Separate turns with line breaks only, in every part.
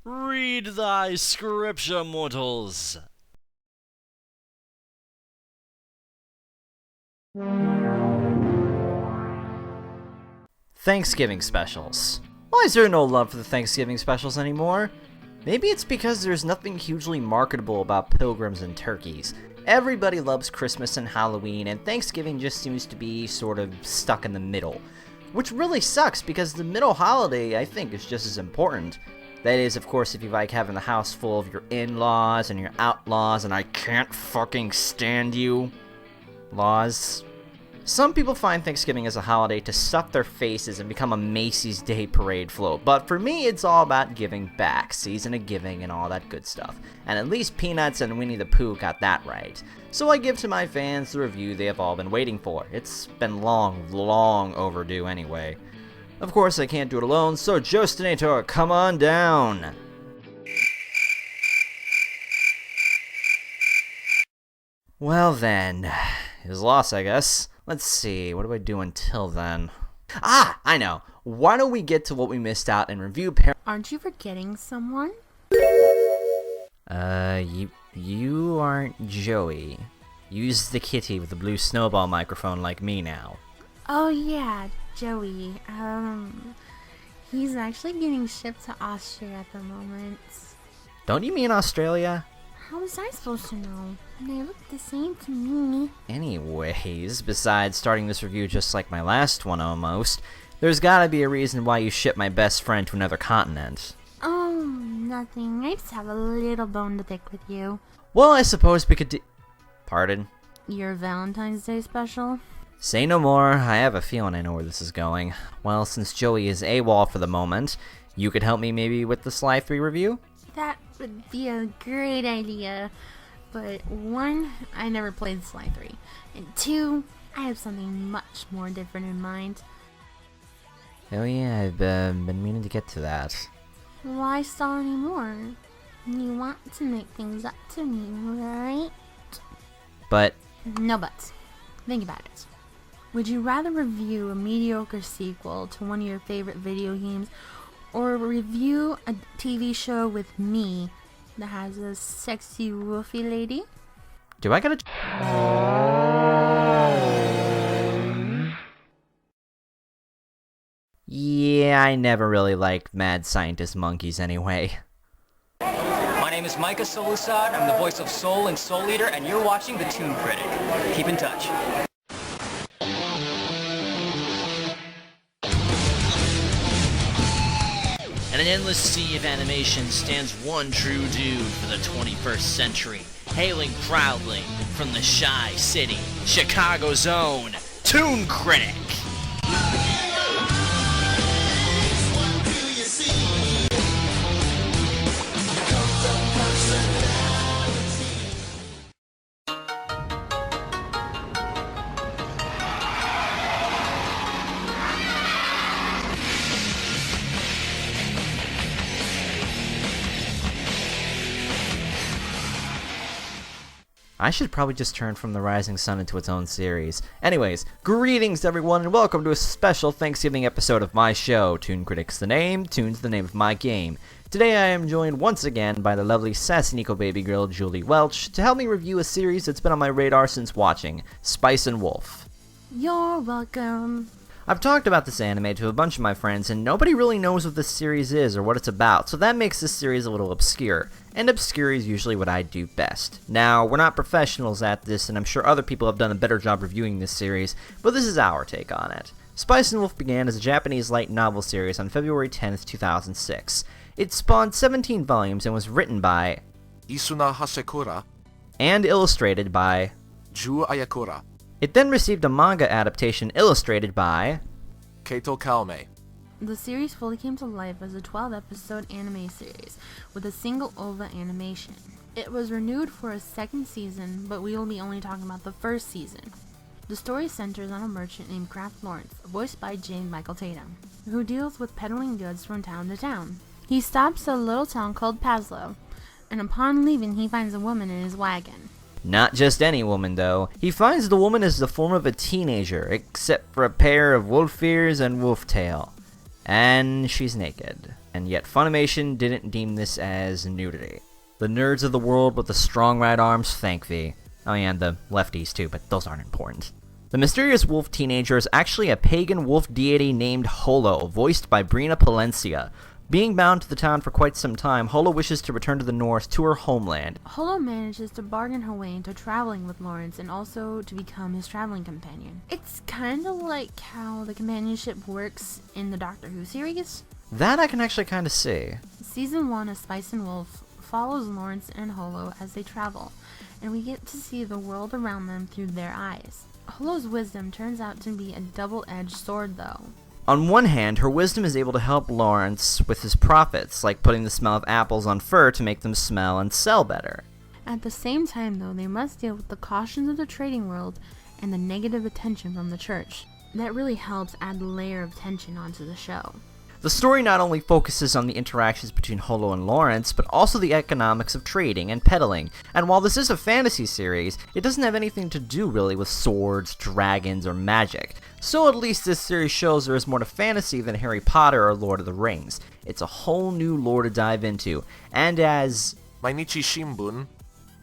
Read thy scripture, mortals! Thanksgiving specials. Why is there no love for the Thanksgiving specials anymore? Maybe it's because there's nothing hugely marketable about pilgrims and turkeys. Everybody loves Christmas and Halloween, and Thanksgiving just seems to be sort of stuck in the middle. Which really sucks, because the middle holiday, I think, is just as important. That is, of course, if you like having the house full of your in-laws and your outlaws and I can't fucking stand you laws. Some people find Thanksgiving as a holiday to stuff their faces and become a Macy's Day Parade float, but for me it's all about giving back, season of giving and all that good stuff. And at least Peanuts and Winnie the Pooh got that right. So I give to my fans the review they have all been waiting for. It's been long overdue anyway. Of course I can't do it alone, so Jostinator, come on down! Well then, his loss I guess. Let's see, what do I do until then? Ah, I know. Why don't we get to what we missed out and review
Aren't you forgetting someone?
You aren't Joey. Use the kitty with the blue snowball microphone like me now.
Oh yeah, Joey. He's actually getting shipped to Austria at the moment.
Don't you mean Australia?
How was I supposed to know? They look the same to me.
Anyways, besides starting this review just like my last one almost, there's gotta be a reason why you shipped my best friend to another continent.
Oh, nothing. I just have a little bone to pick with you.
Well, I suppose we could Pardon?
Your Valentine's Day special?
Say no more, I have a feeling I know where this is going. Well, since Joey is AWOL for the moment, you could help me maybe with the Sly 3 review?
That would be a great idea. But one, I never played Sly 3. And two, I have something much more different in mind.
Oh yeah, I've been meaning to get to that.
Why stall anymore? You want to make things up to me, right?
But...
No buts. Think about it. Would you rather review a mediocre sequel to one of your favorite video games, or review a TV show with me that has a sexy woofy lady?
Do I gotta... Yeah, I never really liked mad scientist monkeys anyway.
My name is Micah Solusad. I'm the voice of Soul and Soul Eater, and you're watching the Toon Critic. Keep in touch.
In an endless sea of animation stands one true dude for the 21st century, hailing proudly from the Shy City, Chicago's own ToonKritic. I should probably just turn from the Rising Sun into its own series. Anyways, greetings everyone and welcome to a special Thanksgiving episode of my show. ToonKritic's the name, Toon's the name of my game. Today I am joined once again by the lovely sassy Nico baby girl Julie Welch to help me review a series that's been on my radar since watching, Spice and Wolf.
You're welcome.
I've talked about this anime to a bunch of my friends, and nobody really knows what this series is or what it's about, so that makes this series a little obscure. And obscure is usually what I do best. Now, we're not professionals at this, and I'm sure other people have done a better job reviewing this series, but this is our take on it. Spice and Wolf began as a Japanese light novel series on February 10th, 2006. It spawned 17 volumes and was written by
Isuna Hasekura
and illustrated by
Ju Ayakura,
It then received a manga adaptation illustrated by
Keito Kalme.
The series fully came to life as a 12-episode anime series with a single OVA animation. It was renewed for a second season, but we will be only talking about the first season. The story centers on a merchant named Kraft Lawrence, voiced by James Michael Tatum, who deals with peddling goods from town to town. He stops at a little town called Paslow, and upon leaving he finds a woman in his wagon.
Not just any woman, though. He finds the woman is the form of a teenager, except for a pair of wolf ears and wolf tail. And she's naked. and yet Funimation didn't deem this as nudity. The nerds of the world with the strong right arms thank thee. Oh yeah, and the lefties too, but those aren't important. The mysterious wolf teenager is actually a pagan wolf deity named Holo, voiced by Brina Palencia. Being bound to the town for quite some time, Holo wishes to return to the north to her homeland.
Holo manages to bargain her way into traveling with Lawrence and also to become his traveling companion. It's kind of like how the companionship works in the Doctor Who series.
That I can actually kind of see.
Season 1 of Spice and Wolf follows Lawrence and Holo as they travel, and we get to see the world around them through their eyes. Holo's wisdom turns out to be a double-edged sword though.
On one hand, her wisdom is able to help Lawrence with his profits, like putting the smell of apples on fur to make them smell and sell better.
At the same time though, they must deal with the cautions of the trading world and the negative attention from the church. That really helps add a layer of tension onto the show.
The story not only focuses on the interactions between Holo and Lawrence, but also the economics of trading and peddling. And while this is a fantasy series, it doesn't have anything to do really with swords, dragons, or magic. So at least this series shows there is more to fantasy than Harry Potter or Lord of the Rings. It's a whole new lore to dive into, and as
Mainichi Shimbun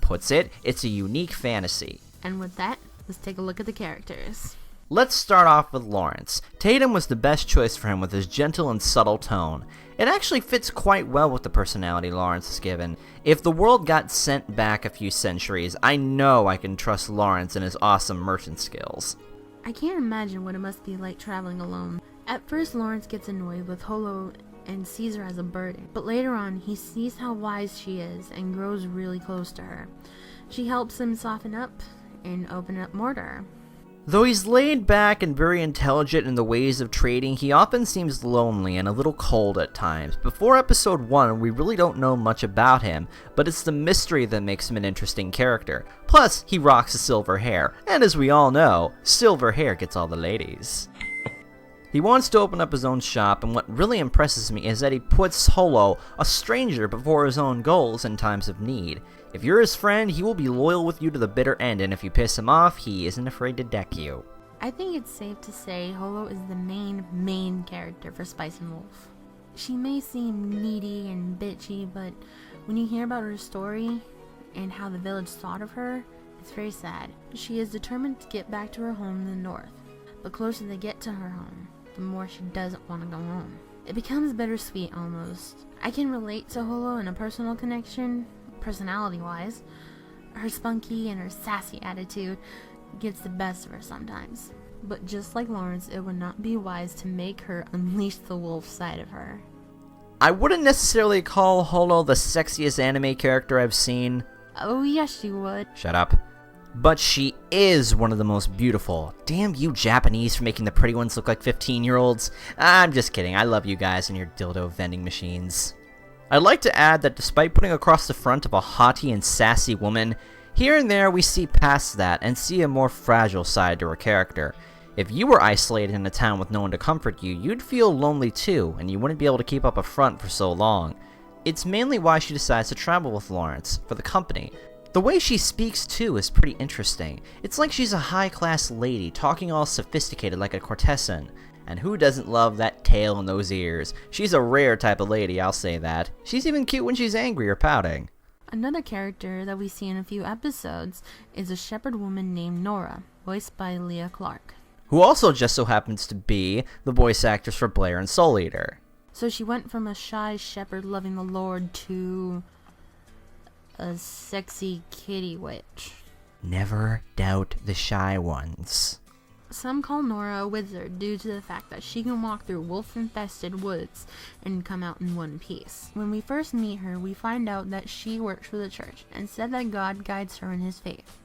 puts it, it's a unique fantasy.
And with that, let's take a look at the characters.
Let's start off with Lawrence. Tatum was the best choice for him with his gentle and subtle tone. It actually fits quite well with the personality Lawrence is given. If the world got sent back a few centuries, I know I can trust Lawrence and his awesome merchant skills.
I can't imagine what it must be like traveling alone. At first, Lawrence gets annoyed with Holo and sees her as a burden, but later on, he sees how wise she is and grows really close to her. She helps him soften up and open up more to her.
Though he's laid back and very intelligent in the ways of trading, he often seems lonely and a little cold at times. Before episode 1, we really don't know much about him, but it's the mystery that makes him an interesting character. Plus, he rocks his silver hair, and as we all know, silver hair gets all the ladies. He wants to open up his own shop, and what really impresses me is that he puts Holo, a stranger, before his own goals in times of need. If you're his friend, he will be loyal with you to the bitter end, and if you piss him off, he isn't afraid to deck you.
I think it's safe to say Holo is the main character for Spice and Wolf. She may seem needy and bitchy, but when you hear about her story and how the village thought of her, it's very sad. She is determined to get back to her home in the north, but closer they get to her home, the more she doesn't want to go home. It becomes bittersweet almost. I can relate to Holo in a personal connection, personality-wise. Her spunky and her sassy attitude gets the best of her sometimes. But just like Lawrence, it would not be wise to make her unleash the wolf side of her.
I wouldn't necessarily call Holo the sexiest anime character I've seen.
Oh yes, you would.
Shut up. But she is one of the most beautiful. Damn you Japanese for making the pretty ones look like 15-year-olds. I'm just kidding, I love you guys and your dildo vending machines. I'd like to add that despite putting across the front of a haughty and sassy woman, here and there we see past that and see a more fragile side to her character. If you were isolated in a town with no one to comfort you, you'd feel lonely too, and you wouldn't be able to keep up a front for so long. It's mainly why she decides to travel with Lawrence, for the company. The way she speaks too is pretty interesting. It's like she's a high-class lady, talking all sophisticated like a courtesan. And who doesn't love that tail and those ears? She's a rare type of lady, I'll say that. She's even cute when she's angry or pouting.
Another character that we see in a few episodes is a shepherd woman named Nora, voiced by Leah Clark.
Who also just so happens to be the voice actress for Blair and Soul Eater.
So she went from a shy shepherd loving the Lord to a sexy kitty witch.
Never doubt the shy ones.
Some call Nora a wizard due to the fact that she can walk through wolf-infested woods and come out in one piece. When we first meet her, we find out that she works for the church and said that God guides her in his faith.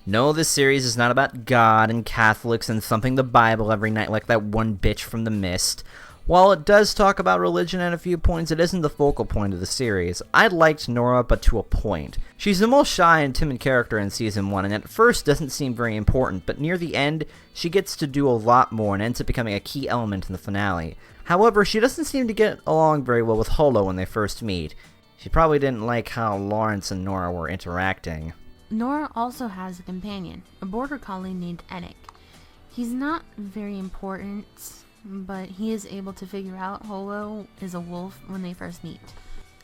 No, this series is not about God and Catholics and thumping the Bible every night like that one bitch from The Mist. While it does talk about religion at a few points, it isn't the focal point of the series. I liked Nora, but to a point. She's the most shy and timid character in Season 1, and at first doesn't seem very important, but near the end, she gets to do a lot more and ends up becoming a key element in the finale. However, she doesn't seem to get along very well with Holo when they first meet. She probably didn't like how Lawrence and Nora were interacting.
Nora also has a companion, a border collie named Enoch. He's not very important, but he is able to figure out Holo is a wolf when they first meet.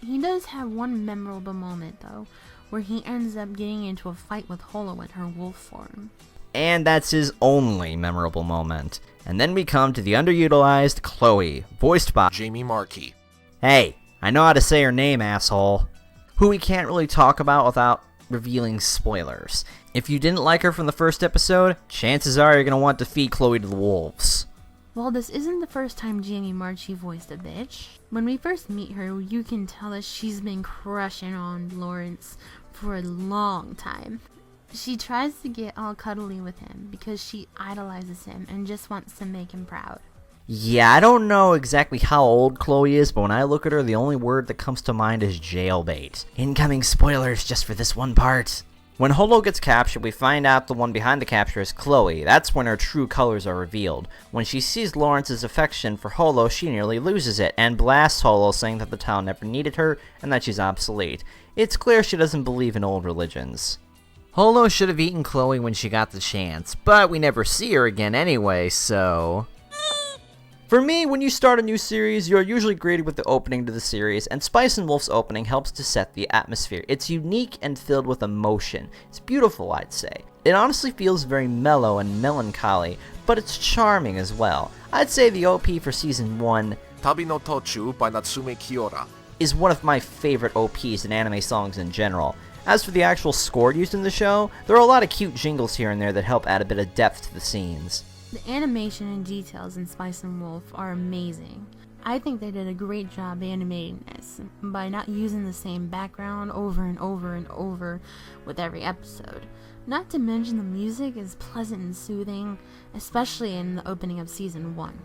He does have one memorable moment though, where he ends up getting into a fight with Holo in her wolf form.
And that's his only memorable moment. And then we come to the underutilized Chloe, voiced by
Jamie Markey.
Hey, I know how to say her name, asshole. Who we can't really talk about without revealing spoilers. If you didn't like her from the first episode, chances are you're going to want to feed Chloe to the wolves.
Well, this isn't the first time Jamie Marchi voiced a bitch. When we first meet her, you can tell that she's been crushing on Lawrence for a long time. She tries to get all cuddly with him because she idolizes him and just wants to make him proud.
Yeah, I don't know exactly how old Chloe is, but when I look at her, the only word that comes to mind is jailbait. Incoming spoilers just for this one part. When Holo gets captured, we find out the one behind the capture is Chloe. That's when her true colors are revealed. When she sees Lawrence's affection for Holo, she nearly loses it, and blasts Holo, saying that the town never needed her, and that she's obsolete. It's clear she doesn't believe in old religions. Holo should have eaten Chloe when she got the chance, but we never see her again anyway, so... For me, when you start a new series, you're usually greeted with the opening to the series, and Spice and Wolf's opening helps to set the atmosphere. It's unique and filled with emotion. It's beautiful, I'd say. It honestly feels very mellow and melancholy, but it's charming as well. I'd say the OP for Season 1
Tabi no Tochu by Natsume Kiora.
is one of my favorite OPs in anime songs in general. As for the actual score used in the show, there are a lot of cute jingles here and there that help add a bit of depth to the scenes.
The animation and details in Spice and Wolf are amazing. I think they did a great job animating this by not using the same background over and over and over with every episode. Not to mention the music is pleasant and soothing, especially in the opening of Season 1.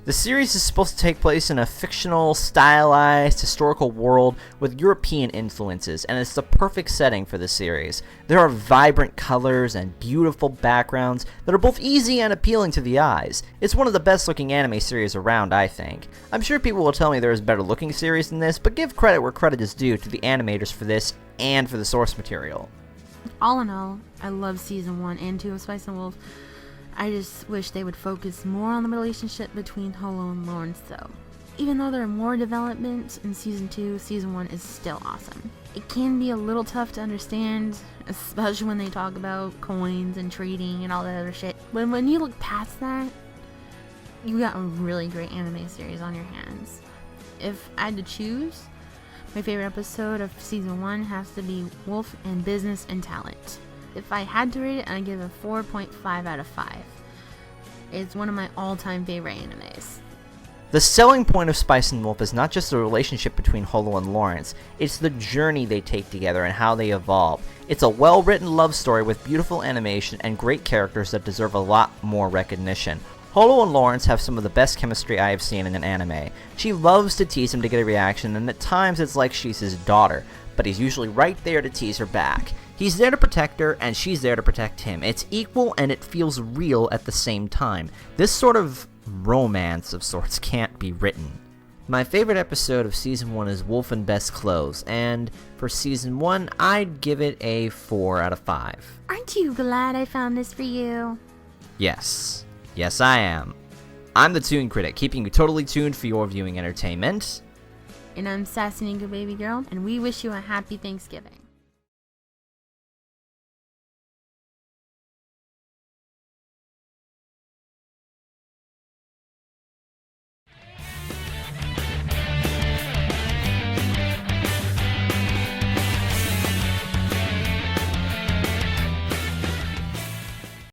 The series is supposed to take place in a fictional, stylized, historical world with European influences, and it's the perfect setting for the series. There are vibrant colors and beautiful backgrounds that are both easy and appealing to the eyes. It's one of the best looking anime series around, I think. I'm sure people will tell me there is better looking series than this, but give credit where credit is due to the animators for this and for the source material.
All in all, I love Season 1 and 2 of Spice and Wolf. I just wish they would focus more on the relationship between Holo and Lawrence though. Even though there are more developments in Season 2, Season 1 is still awesome. It can be a little tough to understand, especially when they talk about coins and trading and all that other shit. But when you look past that, you got a really great anime series on your hands. If I had to choose, my favorite episode of Season 1 has to be Wolf and Business and Talent. If I had to rate it, I'd give it a 4.5 out of 5. It's one of my all-time favorite animes.
The selling point of Spice and Wolf is not just the relationship between Holo and Lawrence, it's the journey they take together and how they evolve. It's a well-written love story with beautiful animation and great characters that deserve a lot more recognition. Holo and Lawrence have some of the best chemistry I have seen in an anime. She loves to tease him to get a reaction, and at times it's like she's his daughter, but he's usually right there to tease her back. He's there to protect her, and she's there to protect him. It's equal, and it feels real at the same time. This sort of romance of sorts can't be written. My favorite episode of Season 1 is Wolf in Best Clothes, and for Season 1, I'd give it a 4 out of 5.
Aren't you glad I found this for you?
Yes. Yes, I am. I'm the Toon Critic, keeping you totally tuned for your viewing entertainment.
And I'm Sassy Ninja Baby Girl, and we wish you a happy Thanksgiving.